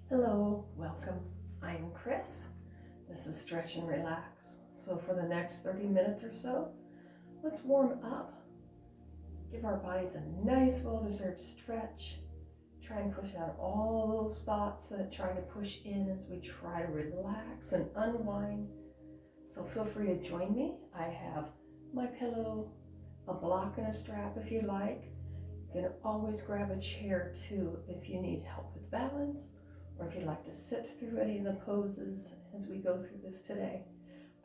Hello, welcome. I'm Chris. This is Stretch and Relax. So for the next 30 minutes or so, let's warm up. Give our bodies a nice, well-deserved stretch. Try and push out all those thoughts that try to push in as we try to relax and unwind. So feel free to join me. I have my pillow, a block and a strap if you like. You can always grab a chair too if you need help with balance, or if you'd like to sit through any of the poses as we go through this today.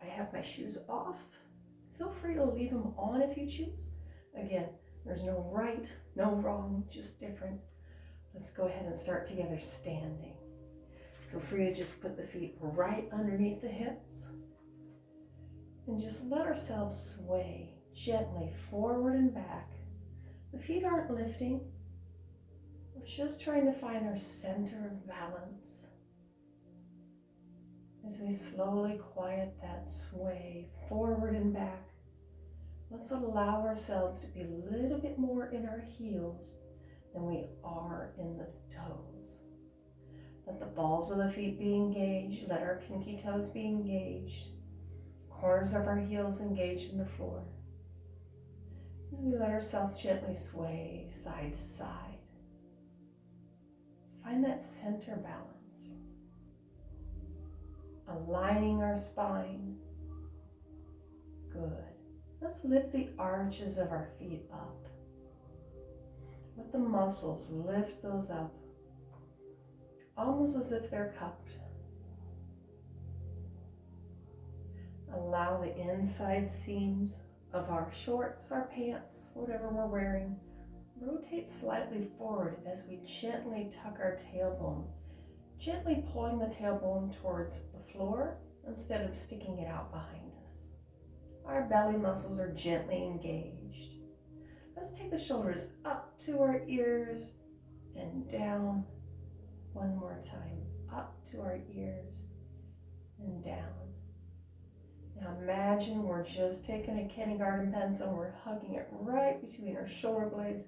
I have my shoes off. Feel free to leave them on if you choose. Again, there's no right, no wrong, just different. Let's go ahead and start together standing. Feel free to just put the feet right underneath the hips and just let ourselves sway gently forward and back. The feet aren't lifting. We're just trying to find our center of balance. As we slowly quiet that sway forward and back, let's allow ourselves to be a little bit more in our heels than we are in the toes. Let the balls of the feet be engaged. Let our pinky toes be engaged. Corners of our heels engaged in the floor. As we let ourselves gently sway side to side. Find that center balance. Aligning our spine. Good. Let's lift the arches of our feet up. Let the muscles lift those up, almost as if they're cupped. Allow the inside seams of our shorts, our pants, whatever we're wearing, rotate slightly forward as we gently tuck our tailbone, gently pulling the tailbone towards the floor instead of sticking it out behind us. Our belly muscles are gently engaged. Let's take the shoulders up to our ears and down. One more time, up to our ears and down. Now imagine we're just taking a kindergarten pencil and we're hugging it right between our shoulder blades,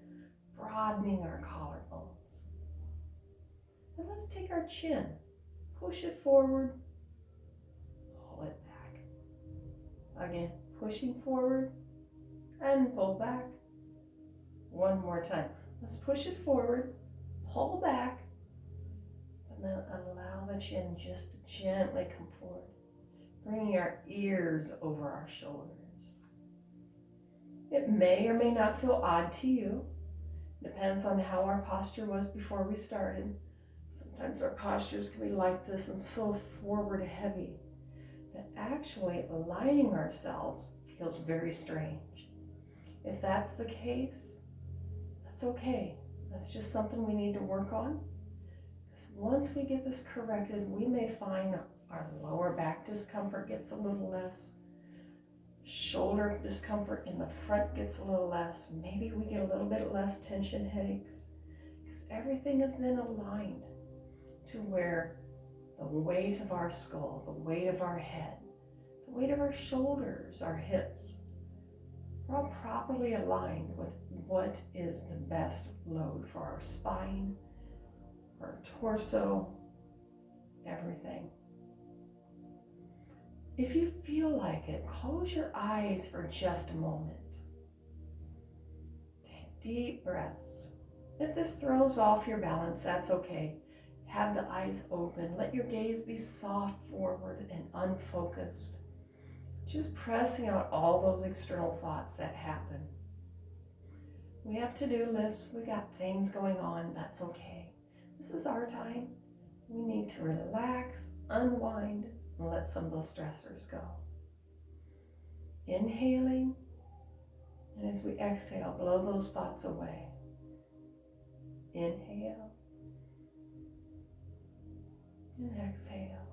broadening our collarbones. And let's take our chin, push it forward, pull it back. Again, pushing forward and pull back. One more time. Let's push it forward, pull back, and then allow the chin just to gently come forward, bringing our ears over our shoulders. It may or may not feel odd to you. Depends on how our posture was before we started. Sometimes our postures can be like this and so forward heavy that actually aligning ourselves feels very strange. If that's the case, that's okay. That's just something we need to work on. Because once we get this corrected, we may find our lower back discomfort gets a little less. Shoulder discomfort in the front gets a little less. Maybe we get a little bit less tension headaches because everything is then aligned to where the weight of our skull, the weight of our head, the weight of our shoulders, our hips, are all properly aligned with what is the best load for our spine, our torso, everything. If you feel like it, close your eyes for just a moment. Take deep breaths. If this throws off your balance, that's okay. Have the eyes open. Let your gaze be soft forward and unfocused. Just pressing out all those external thoughts that happen. We have to-do lists. We got things going on. That's okay. This is our time. We need to relax, unwind, and let some of those stressors go. Inhaling, and as we exhale, blow those thoughts away. Inhale, and exhale.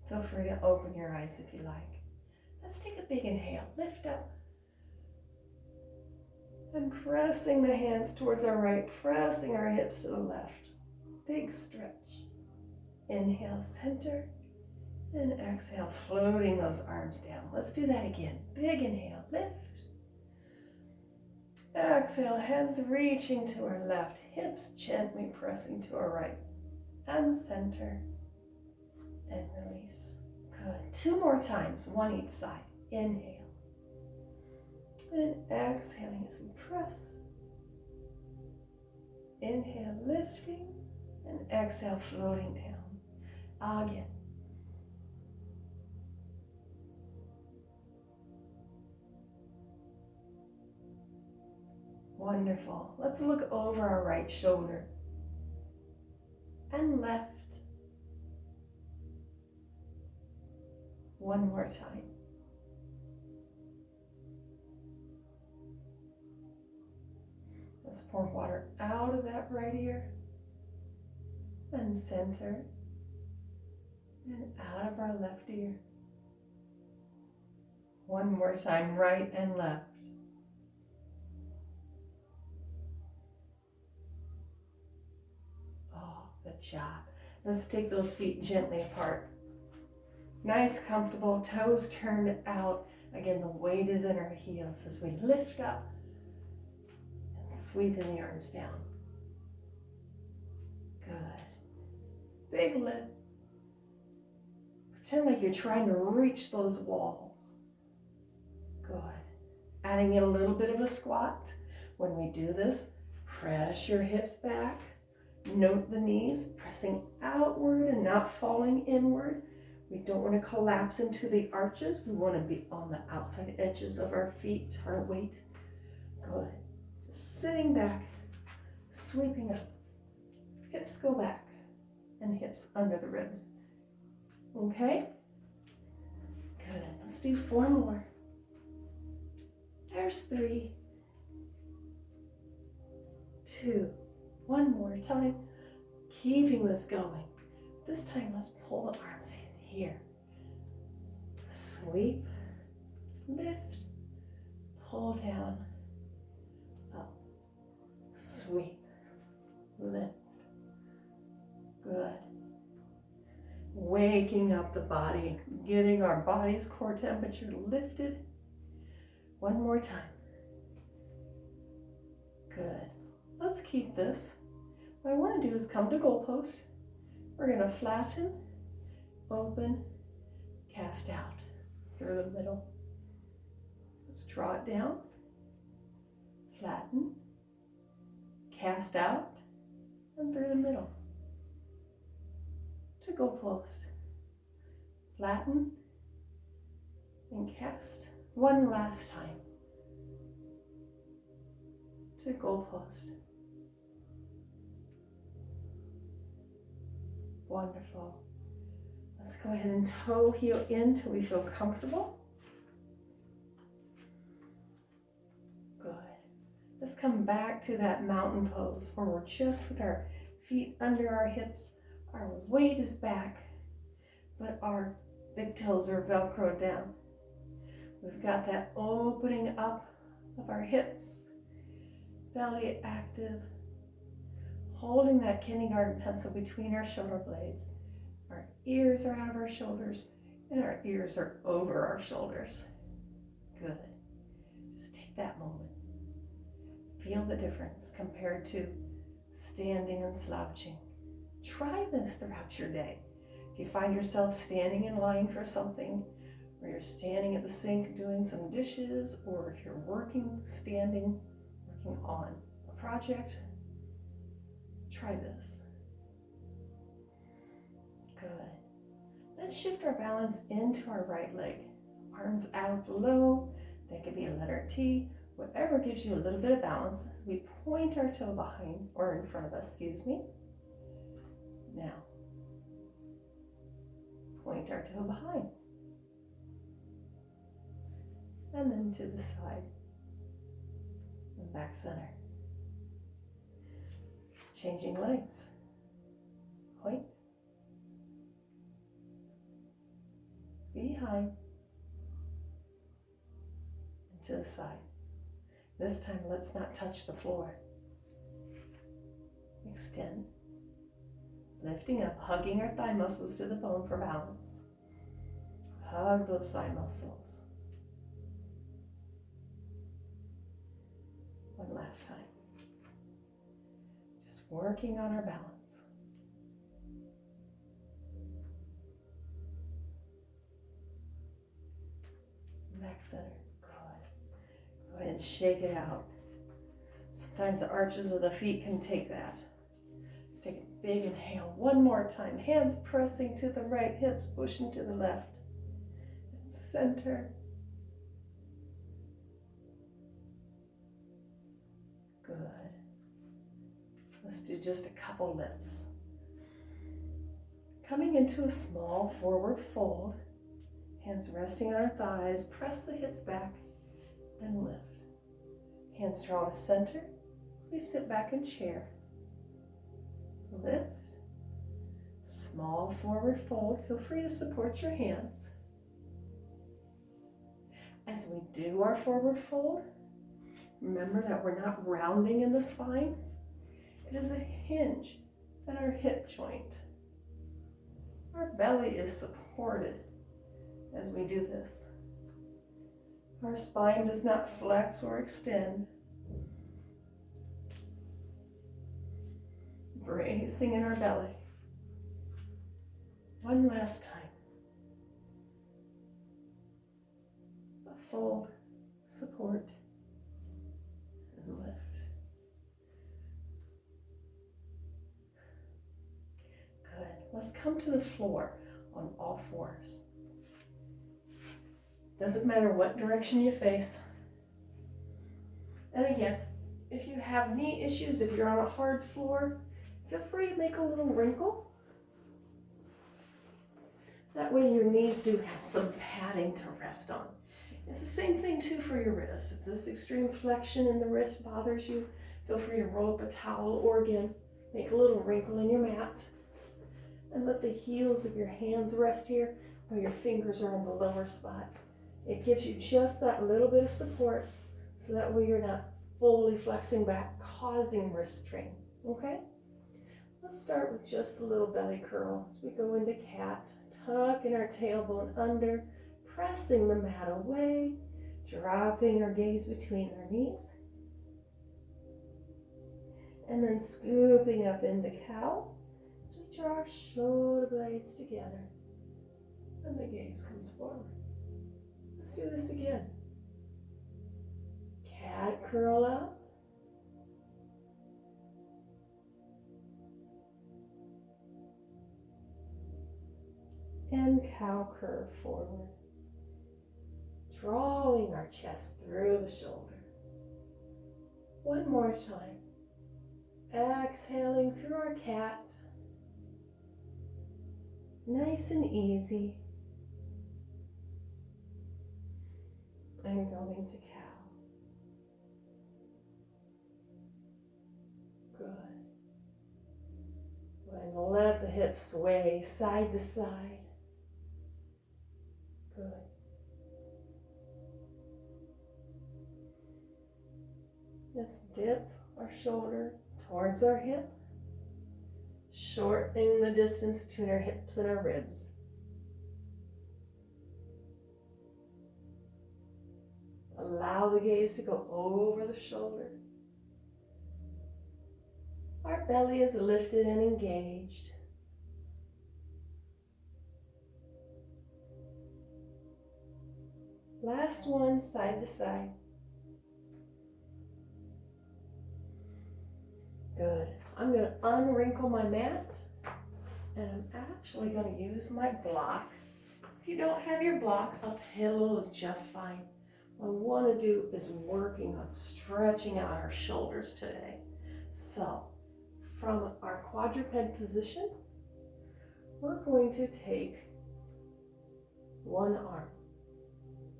Feel free to open your eyes if you like. Let's take a big inhale. Lift up. And pressing the hands towards our right, pressing our hips to the left. Big stretch. Inhale, center. And exhale, floating those arms down. Let's do that again. Big inhale, lift. Exhale, hands reaching to our left, hips gently pressing to our right. And center. And release. Good. 2 more times, one each side. Inhale. And exhaling as we press. Inhale, lifting. And exhale, floating down. Again. Wonderful. Let's look over our right shoulder and left. One more time. Let's pour water out of that right ear and center and out of our left ear. One more time, right and left. Good job. Let's take those feet gently apart. Nice, comfortable, toes turned out. Again, the weight is in our heels as we lift up and sweeping the arms down. Good. Big lift. Pretend like you're trying to reach those walls. Good. Adding in a little bit of a squat. When we do this, press your hips back. Note the knees pressing outward and not falling inward. We don't want to collapse into the arches. We want to be on the outside edges of our feet, our weight. Good. Just sitting back, sweeping up. Hips go back and hips under the ribs. Okay? Good. Let's do 4 more. There's 3, 2, 1 more time. Keeping this going. This time, let's pull the arms in here. Sweep, lift, pull down, up, sweep, lift. Good. Waking up the body, getting our body's core temperature lifted. 1 more time. Good. Let's keep this. What I want to do is come to goalpost. We're going to flatten, open, cast out through the middle. Let's draw it down, flatten, cast out, and through the middle. To goalpost. Flatten and cast. 1 last time. To goalpost. Wonderful. Let's go ahead and toe heel in till we feel comfortable. Good. Let's come back to that mountain pose where we're just with our feet under our hips. Our weight is back, but our big toes are Velcroed down. We've got that opening up of our hips, belly active, holding that kindergarten pencil between our shoulder blades. Our ears are out of our shoulders and our ears are over our shoulders. Good. Just take that moment. Feel the difference compared to standing and slouching. Try this throughout your day. If you find yourself standing in line for something, or you're standing at the sink doing some dishes, or if you're working, standing, working on a project, try this. Good. Let's shift our balance into our right leg. Arms out low. They could be a letter T. Whatever gives you a little bit of balance as we point our toe behind, or in front of us, excuse me. Now, point our toe behind. And then to the side. And back center. Changing legs. Point. Behind. And to the side. This time, let's not touch the floor. Extend. Lifting up, hugging our thigh muscles to the bone for balance. Hug those thigh muscles. One last time. Just working on our balance. Back center. Good. Go ahead and shake it out. Sometimes the arches of the feet can take that. Let's take a big inhale. One more time. Hands pressing to the right, hips pushing to the left. And center. Good. Let's do just a couple lifts. Coming into a small forward fold. Hands resting on our thighs. Press the hips back and lift. Hands draw to center as we sit back in chair. Lift. Small forward fold. Feel free to support your hands. As we do our forward fold, remember that we're not rounding in the spine. It is a hinge at our hip joint. Our belly is supported as we do this. Our spine does not flex or extend. Bracing in our belly. One last time. A fold, support, and lift. Good. Let's come to the floor on all fours. Doesn't matter what direction you face. And again, if you have knee issues, if you're on a hard floor, feel free to make a little wrinkle. That way your knees do have some padding to rest on. It's the same thing too for your wrists. If this extreme flexion in the wrist bothers you, feel free to roll up a towel or again, make a little wrinkle in your mat. And let the heels of your hands rest here while your fingers are in the lower spot. It gives you just that little bit of support so that way you're not fully flexing back, causing wrist strain, okay? Let's start with just a little belly curl as we go into cat, tucking our tailbone under, pressing the mat away, dropping our gaze between our knees, and then scooping up into cow as we draw our shoulder blades together and the gaze comes forward. Let's do this again. Cat curl up. And cow curve forward. Drawing our chest through the shoulders. One more time. Exhaling through our cat. Nice and easy. And going to cow. Good. And let the hips sway side to side. Good. Let's dip our shoulder towards our hip, shortening the distance between our hips and our ribs. Allow the gaze to go over the shoulder. Our belly is lifted and engaged. Last one, side to side. Good. I'm going to unwrinkle my mat, and I'm actually going to use my block. If you don't have your block, a pillow is just fine. What I want to do is working on stretching out our shoulders today. So, from our quadruped position, we're going to take one arm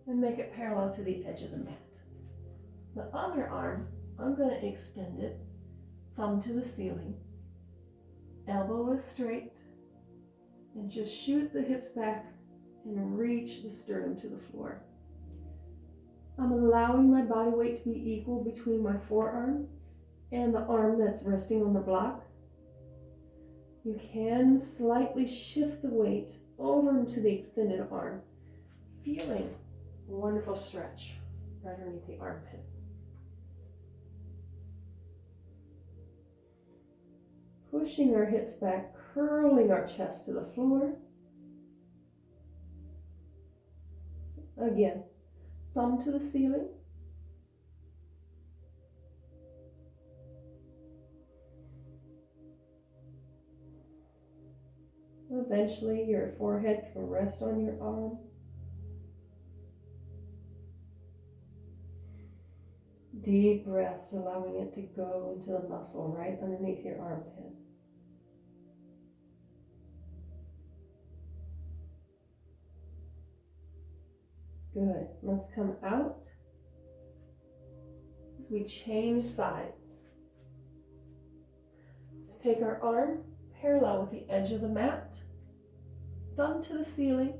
and make it parallel to the edge of the mat. The other arm, I'm going to extend it, thumb to the ceiling, elbow is straight, and just shoot the hips back and reach the sternum to the floor. I'm allowing my body weight to be equal between my forearm and the arm that's resting on the block. You can slightly shift the weight over into the extended arm feeling a wonderful stretch right underneath the armpit. Pushing our hips back, curling our chest to the floor. Again, thumb to the ceiling. Eventually, your forehead can rest on your arm. Deep breaths, allowing it to go into the muscle right underneath your armpit. Good. Let's come out as we change sides. Let's take our arm parallel with the edge of the mat, thumb to the ceiling,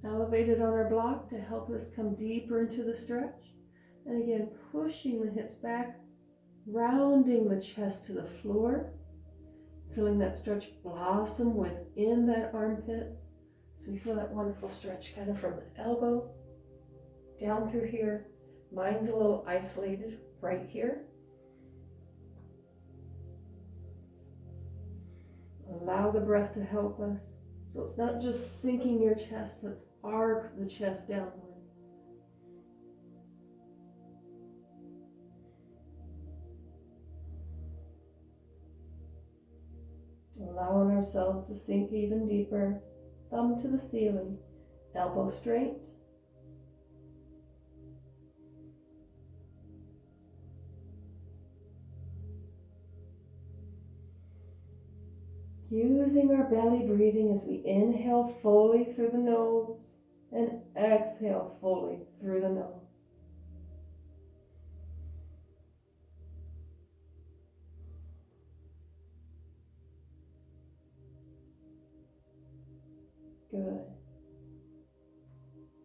elevated on our block to help us come deeper into the stretch. And again, pushing the hips back, rounding the chest to the floor, feeling that stretch blossom within that armpit. So we feel that wonderful stretch kind of from the elbow down through here. Mine's a little isolated right here. Allow the breath to help us. So it's not just sinking your chest, let's arc the chest downward. Allowing ourselves to sink even deeper. Thumb to the ceiling, elbow straight. Using our belly breathing as we inhale fully through the nose and exhale fully through the nose. Good.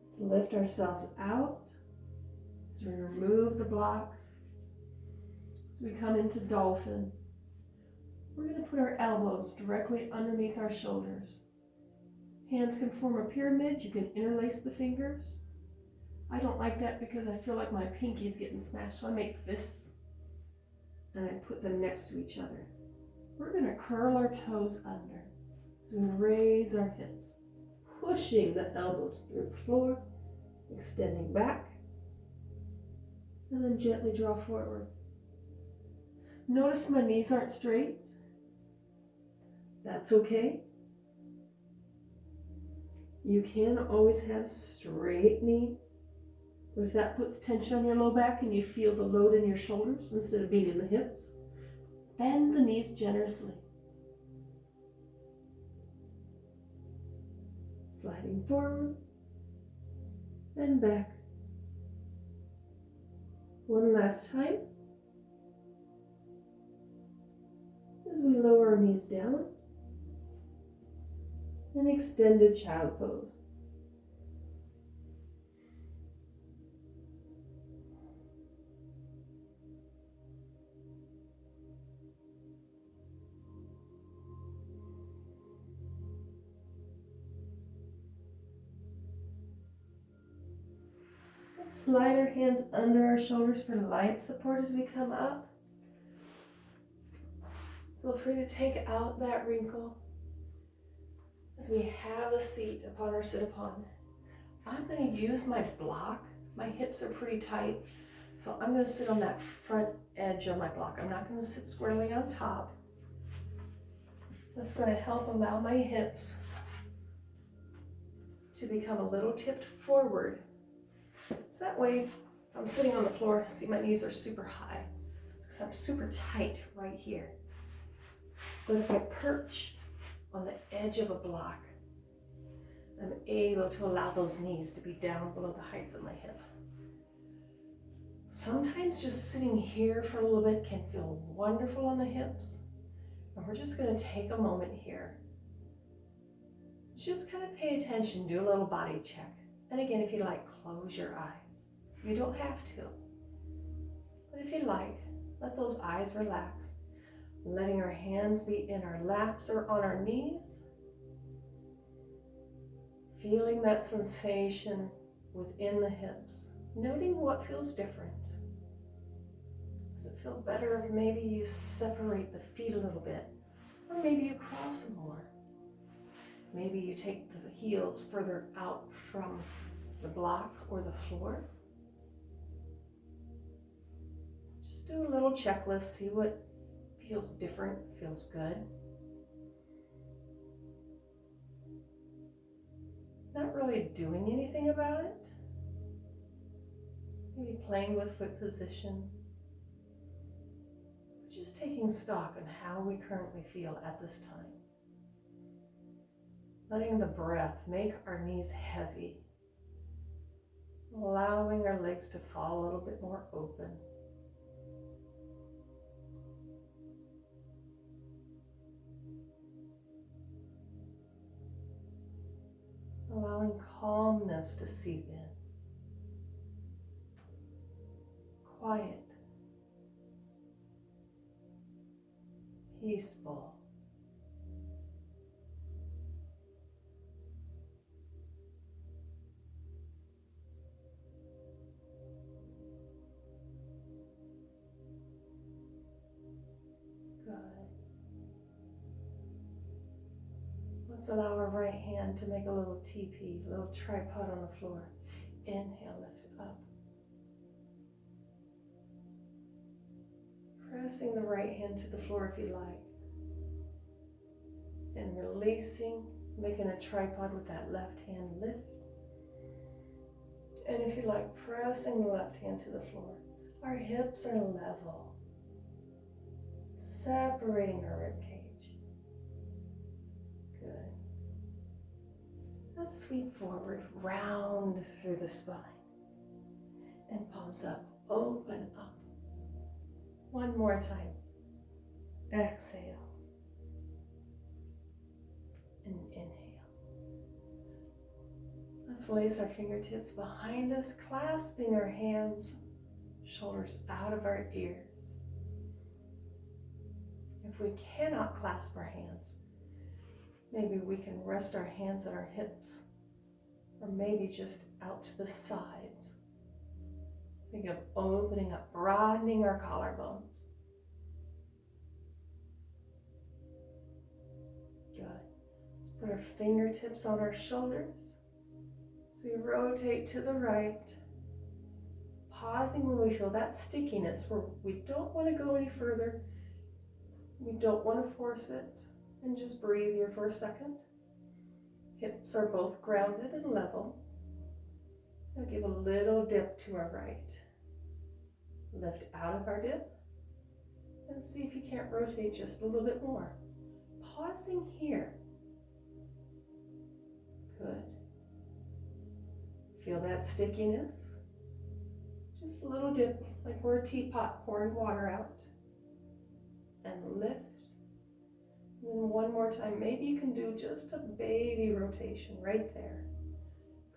Let's lift ourselves out as we remove the block. As we come into dolphin, we're going to put our elbows directly underneath our shoulders. Hands can form a pyramid. You can interlace the fingers. I don't like that because I feel like my pinky's getting smashed, so I make fists and I put them next to each other. We're going to curl our toes under. So we raise our hips, pushing the elbows through the floor, extending back, and then gently draw forward. Notice my knees aren't straight. That's okay. You can always have straight knees, but if that puts tension on your low back and you feel the load in your shoulders instead of being in the hips, bend the knees generously. Sliding forward and back. One last time. As we lower our knees down. An extended child pose. Let's slide our hands under our shoulders for light support as we come up. Feel free to take out that wrinkle as we have a seat upon our sit-upon. I'm going to use my block. My hips are pretty tight, so I'm going to sit on that front edge of my block. I'm not going to sit squarely on top. That's going to help allow my hips to become a little tipped forward. So that way, if I'm sitting on the floor, see my knees are super high. It's because I'm super tight right here. But if I perch on the edge of a block, I'm able to allow those knees to be down below the heights of my hip. Sometimes just sitting here for a little bit can feel wonderful on the hips. And we're just going to take a moment here. Just kind of pay attention, do a little body check. And again, if you like, close your eyes. You don't have to. But if you like, let those eyes relax. Letting our hands be in our laps or on our knees. Feeling that sensation within the hips, noting what feels different. Does it feel better if maybe you separate the feet a little bit? Or maybe you cross them more? Maybe you take the heels further out from the block or the floor? Just do a little checklist, see what feels different, feels good. Not really doing anything about it. Maybe playing with foot position. Just taking stock on how we currently feel at this time. Letting the breath make our knees heavy. Allowing our legs to fall a little bit more open. Allowing calmness to seep in. Quiet. Peaceful. Good. Let's allow our right hand to make a little teepee, a little tripod on the floor. Inhale, lift up. Pressing the right hand to the floor if you like. And releasing, making a tripod with that left hand lift. And if you like, pressing the left hand to the floor. Our hips are level. Separating our rib cage. Good. Let's sweep forward, round through the spine. And palms up, open up. One more time. Exhale. And inhale. Let's lace our fingertips behind us, clasping our hands, shoulders out of our ears. If we cannot clasp our hands, maybe we can rest our hands on our hips, or maybe just out to the sides. Think of opening up, broadening our collarbones. Good. Let's put our fingertips on our shoulders as we rotate to the right, pausing when we feel that stickiness where we don't want to go any further. We don't want to force it, and just breathe here for a second. Hips are both grounded and level. Now give a little dip to our right. Lift out of our dip and see if you can't rotate just a little bit more. Pausing here. Good. Feel that stickiness? Just a little dip, like we're a teapot pouring water out. And lift. And then one more time, maybe you can do just a baby rotation right there.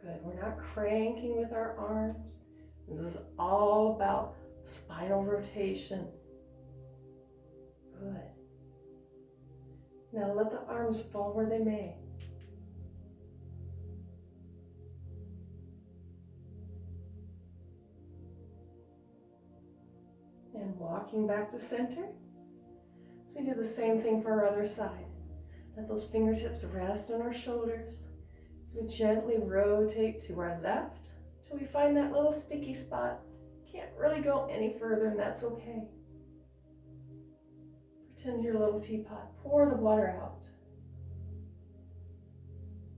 Good, we're not cranking with our arms. This is all about spinal rotation. Good. Now let the arms fall where they may. And walking back to center. So we do the same thing for our other side. Let those fingertips rest on our shoulders. As we gently rotate to our left till we find that little sticky spot. Can't really go any further, and that's okay. Pretend you're a little teapot. Pour the water out.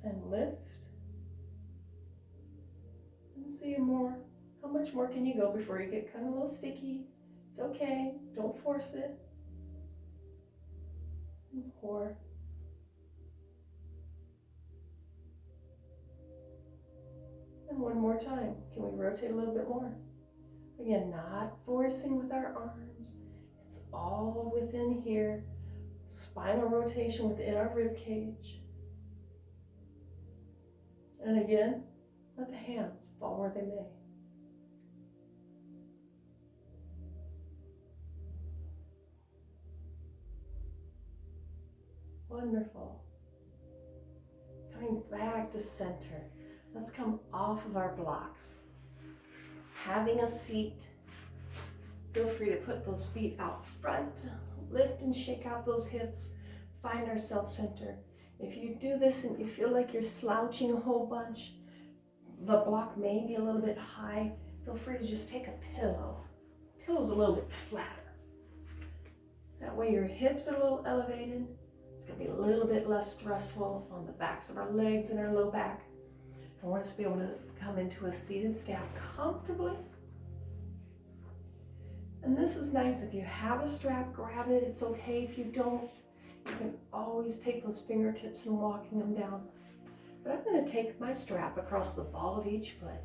And lift. And see more. How much more can you go before you get kind of a little sticky? It's okay. Don't force it. And pour. And one more time. Can we rotate a little bit more? Again, not forcing with our arms. It's all within here. Spinal rotation within our rib cage. And again, let the hands fall where they may. Wonderful. Coming back to center. Let's come off of our blocks. Having a seat. Feel free to put those feet out front. Lift and shake out those hips. Find our self-center. If you do this and you feel like you're slouching a whole bunch, the block may be a little bit high, feel free to just take a pillow. Pillow's a little bit flatter. That way your hips are a little elevated. It's going to be a little bit less stressful on the backs of our legs and our low back. I want us to be able to come into a seated staff comfortably. And this is nice. If you have a strap, grab it. It's okay if you don't. You can always take those fingertips and walking them down. But I'm going to take my strap across the ball of each foot.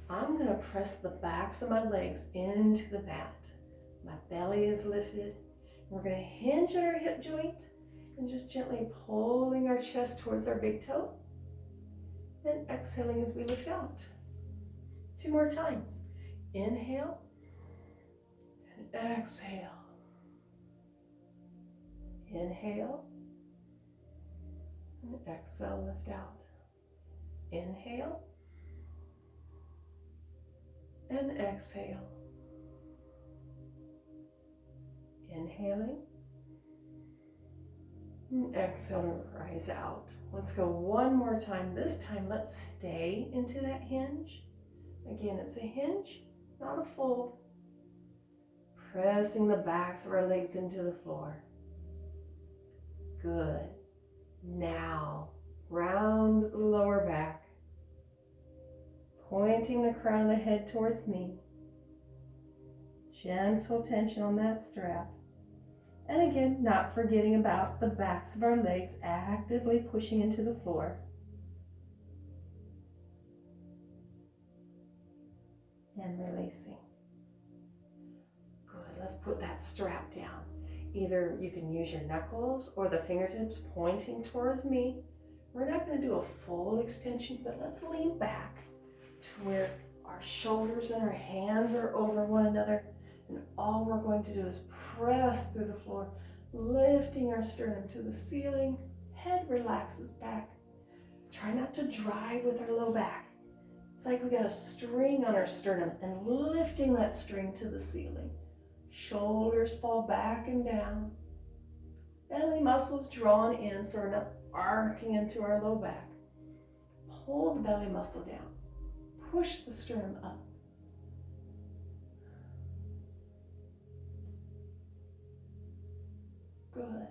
I'm going to press the backs of my legs into the mat. My belly is lifted. We're going to hinge at our hip joint and just gently pulling our chest towards our big toe and exhaling as we lift out. 2 more times. Inhale and exhale. Inhale and exhale, lift out. Inhale and exhale. Inhaling and exhaling, rise out. Let's go one more time. This time, let's stay into that hinge. Again, it's a hinge, not a fold. Pressing the backs of our legs into the floor. Good. Now, round the lower back. Pointing the crown of the head towards me. Gentle tension on that strap. And again, not forgetting about the backs of our legs actively pushing into the floor. And releasing. Good, let's put that strap down. Either you can use your knuckles or the fingertips pointing towards me. We're not going to do a full extension, but let's lean back to where our shoulders and our hands are over one another. And all we're going to do is press through the floor, lifting our sternum to the ceiling. Head relaxes back. Try not to drive with our low back. It's like we got a string on our sternum and lifting that string to the ceiling. Shoulders fall back and down. Belly muscles drawn in so we're not arcing into our low back. Pull the belly muscle down. Push the sternum up. Good.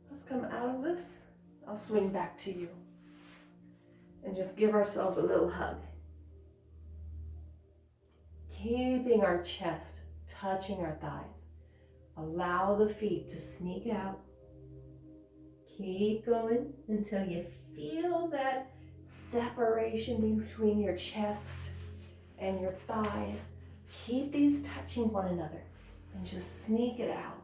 Let's come out of this. I'll swing back to you. And just give ourselves a little hug. Keeping our chest touching our thighs. Allow the feet to sneak out. Keep going until you feel that separation between your chest and your thighs. Keep these touching one another and just sneak it out.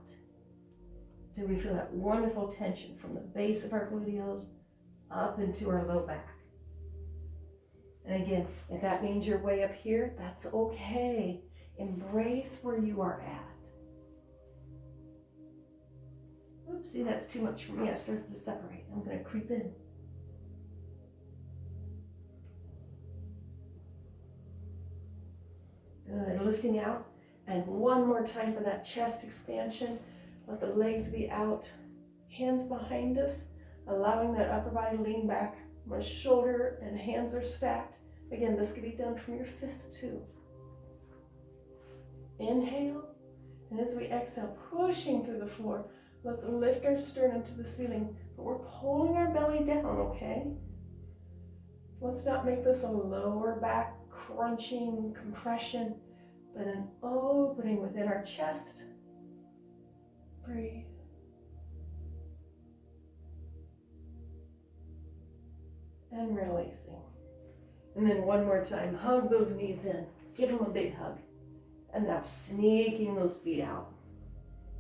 Till we feel that wonderful tension from the base of our gluteals up into our low back. And again, if that means you're way up here, that's okay. Embrace where you are at. Oopsie, that's too much for me. I started to separate. I'm going to creep in. Good, lifting out. And one more time for that chest expansion. Let the legs be out. Hands behind us, allowing that upper body to lean back. My shoulder and hands are stacked. Again, this can be done from your fists too. Inhale, and as we exhale, pushing through the floor, let's lift our sternum to the ceiling, but we're pulling our belly down, okay? Let's not make this a lower back crunching compression, but an opening within our chest. Breathe. And releasing. And then one more time, hug those knees in. Give them a big hug. And now sneaking those feet out.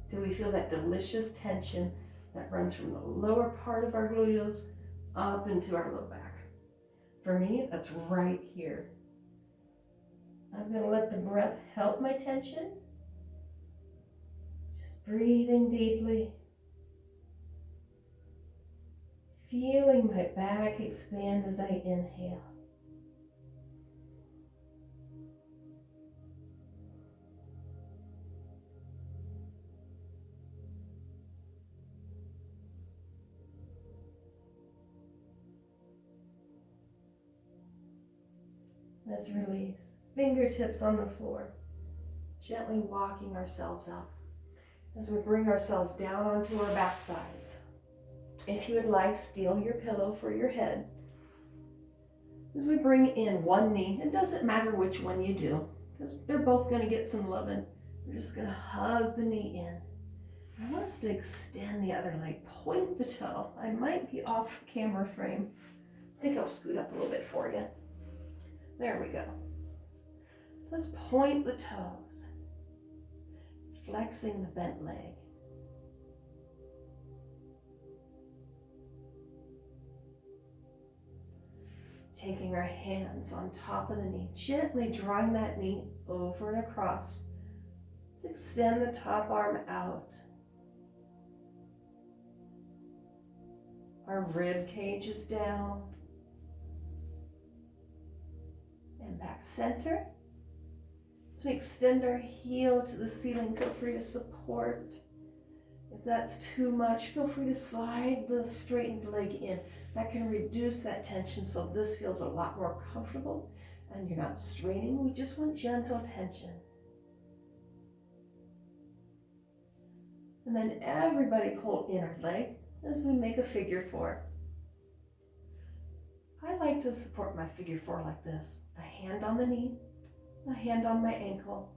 Do we feel that delicious tension that runs from the lower part of our gluteals up into our low back? For me, that's right here. I'm going to let the breath help my tension. Just breathing deeply. feeling my back expand as I inhale. Let's release. Fingertips on the floor. Gently walking ourselves up as we bring ourselves down onto our back sides. If you would like, steal your pillow for your head. As we bring in one knee, it doesn't matter which one you do, because they're both going to get some loving. We're just going to hug the knee in. I want us to extend the other leg, point the toe. I might be off camera frame. I think I'll scoot up a little bit for you. There we go. Let's point the toes, flexing the bent leg. Taking our hands on top of the knee, gently drawing that knee over and across. Let's extend the top arm out. Our rib cage is down. And back center. So we extend our heel to the ceiling. Feel free to support. If that's too much, feel free to slide the straightened leg in. That can reduce that tension so this feels a lot more comfortable and you're not straining. We just want gentle tension. And then everybody pull inner leg as we make a figure four. I like to support my figure four like this. A hand on the knee, a hand on my ankle.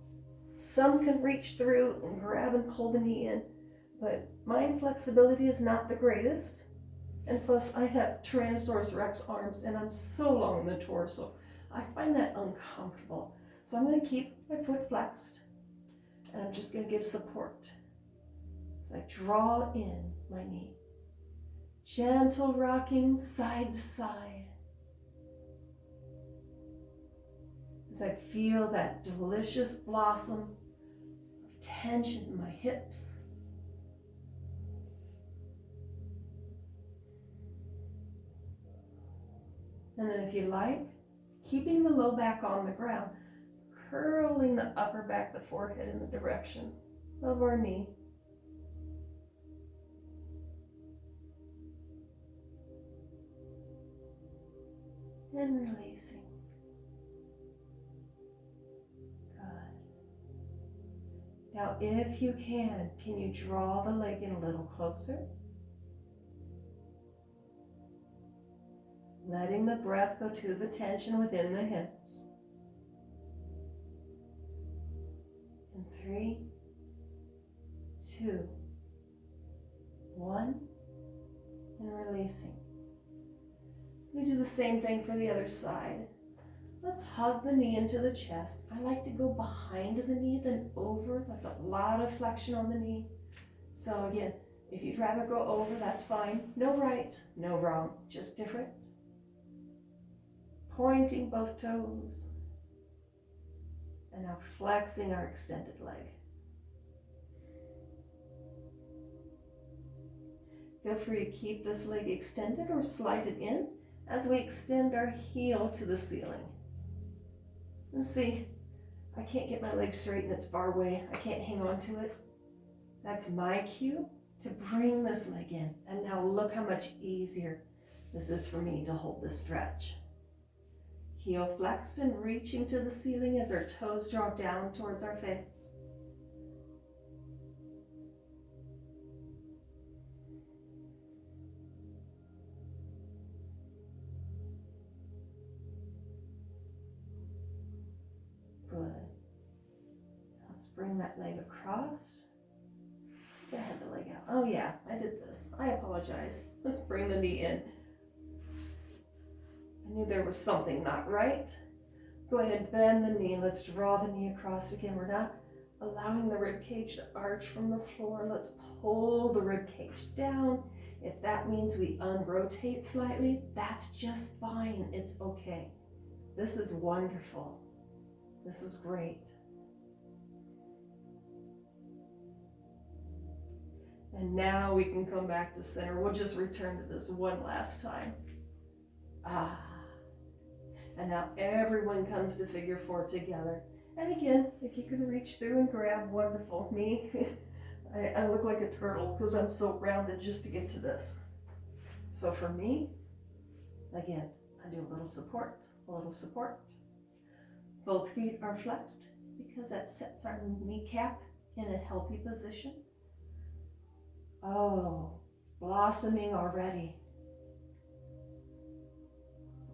Some can reach through and grab and pull the knee in, but my flexibility is not the greatest. And plus I have Tyrannosaurus Rex arms and I'm so long in the torso. I find that uncomfortable. So I'm going to keep my foot flexed and I'm just going to give support as I draw in my knee. Gentle rocking side to side. As I feel that delicious blossom of tension in my hips. And then if you like, keeping the low back on the ground, curling the upper back, the forehead in the direction of our knee. And releasing. Now, if you can you draw the leg in a little closer? Letting the breath go to the tension within the hips. In 3, 2, 1, and releasing. So we do the same thing for the other side. Let's hug the knee into the chest. I like to go behind the knee than over. That's a lot of flexion on the knee. So again, if you'd rather go over, that's fine. No right, no wrong, just different. Pointing both toes. And now flexing our extended leg. Feel free to keep this leg extended or slide it in as we extend our heel to the ceiling. And see, I can't get my leg straight and it's far away. I can't hang on to it. That's my cue to bring this leg in. And now look how much easier this is for me to hold this stretch. Heel flexed and reaching to the ceiling as our toes draw down towards our face. Good. Let's bring that leg across. I had the leg out. Oh yeah, I did this. I apologize. Let's bring the knee in. I knew there was something not right. Go ahead, bend the knee. Let's draw the knee across again. We're not allowing the rib cage to arch from the floor. Let's pull the rib cage down. If that means we unrotate slightly, that's just fine. It's okay. This is wonderful. This is great. And now we can come back to center. We'll just return to this one last time. Ah. And now everyone comes to figure four together. And again, if you can reach through and grab, wonderful. Me, I look like a turtle because I'm so rounded just to get to this. So for me, again, I do a little support, a little support. Both feet are flexed because that sets our kneecap in a healthy position. Oh, blossoming already.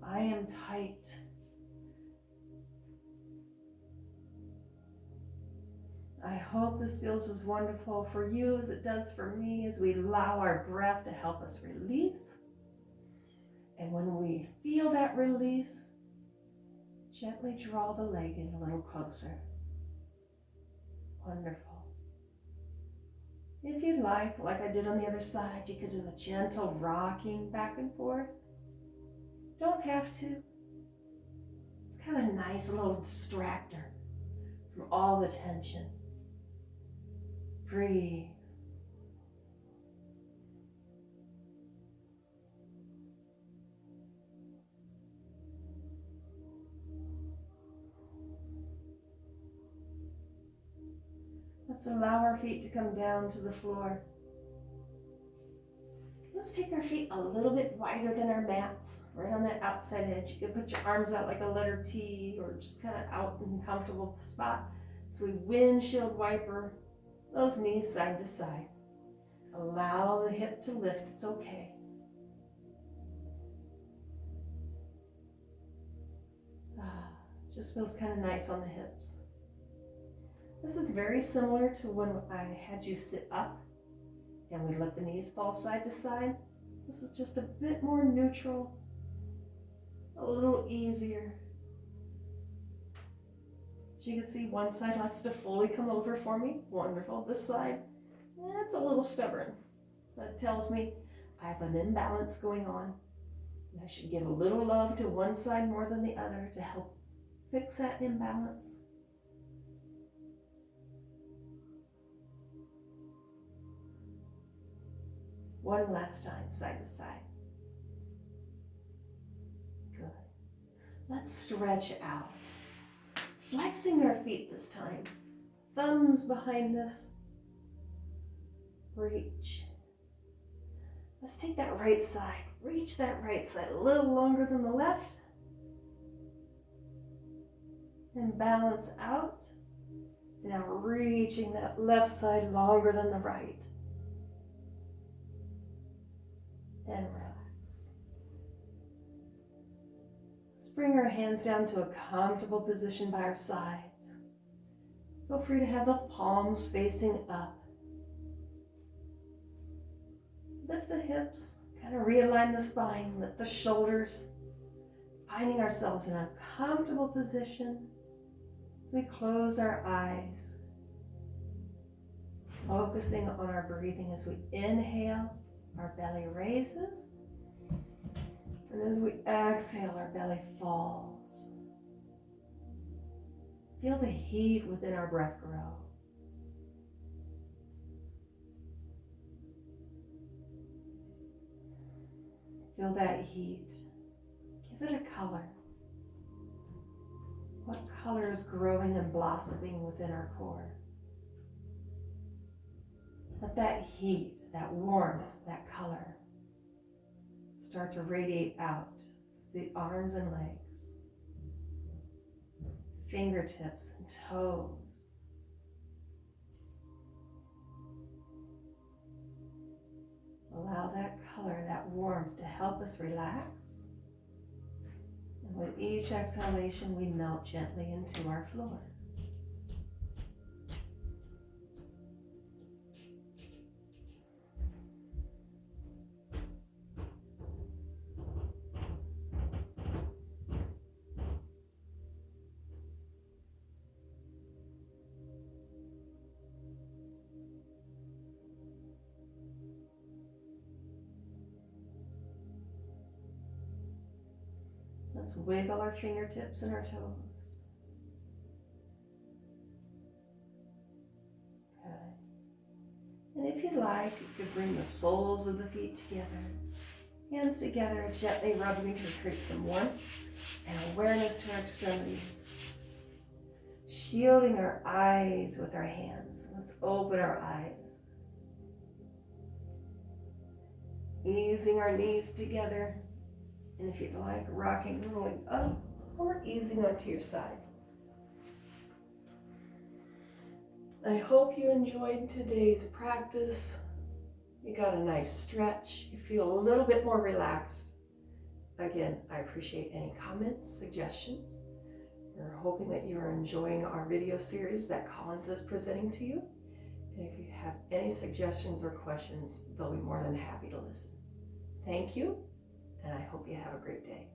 I am tight. I hope this feels as wonderful for you as it does for me as we allow our breath to help us release. And when we feel that release, gently draw the leg in a little closer. Wonderful. If you'd like I did on the other side, you could do a gentle rocking back and forth. Don't have to. It's kind of a nice little distractor from all the tension. Breathe. Let's allow our feet to come down to the floor. Let's take our feet a little bit wider than our mats, right on that outside edge. You can put your arms out like a letter T or just kind of out in a comfortable spot. So we windshield wiper those knees side to side. Allow the hip to lift, it's okay. Just feels kind of nice on the hips. This is very similar to when I had you sit up and we let the knees fall side to side. This is just a bit more neutral, a little easier. As you can see, one side likes to fully come over for me. Wonderful. This side, it's a little stubborn. That tells me I have an imbalance going on. And I should give a little love to one side more than the other to help fix that imbalance. One last time, side to side. Good. Let's stretch out. Flexing our feet this time. Thumbs behind us. Reach. Let's take that right side. Reach that right side a little longer than the left. And balance out. Now reaching that left side longer than the right. And relax. Let's bring our hands down to a comfortable position by our sides. Feel free to have the palms facing up. Lift the hips, kind of realign the spine, lift the shoulders, finding ourselves in a comfortable position as we close our eyes, focusing on our breathing as we inhale. Our belly raises, and as we exhale, our belly falls. Feel the heat within our breath grow. Feel that heat. Give it a color. What color is growing and blossoming within our core? Let that heat, that warmth, that color start to radiate out the arms and legs, fingertips and toes. Allow that color, that warmth to help us relax. And with each exhalation, we melt gently into our floor. Let's wiggle our fingertips and our toes. Good. And if you like, like, you could bring the soles of the feet together, hands together, gently rubbing to create some warmth and awareness to our extremities. Shielding our eyes with our hands. Let's open our eyes. Easing our knees together. And if you'd like, rocking, rolling up, or easing onto your side. I hope you enjoyed today's practice. You got a nice stretch. You feel a little bit more relaxed. Again, I appreciate any comments, suggestions. We're hoping that you are enjoying our video series that Collins is presenting to you. And if you have any suggestions or questions, they'll be more than happy to listen. Thank you, and I hope you have a great day.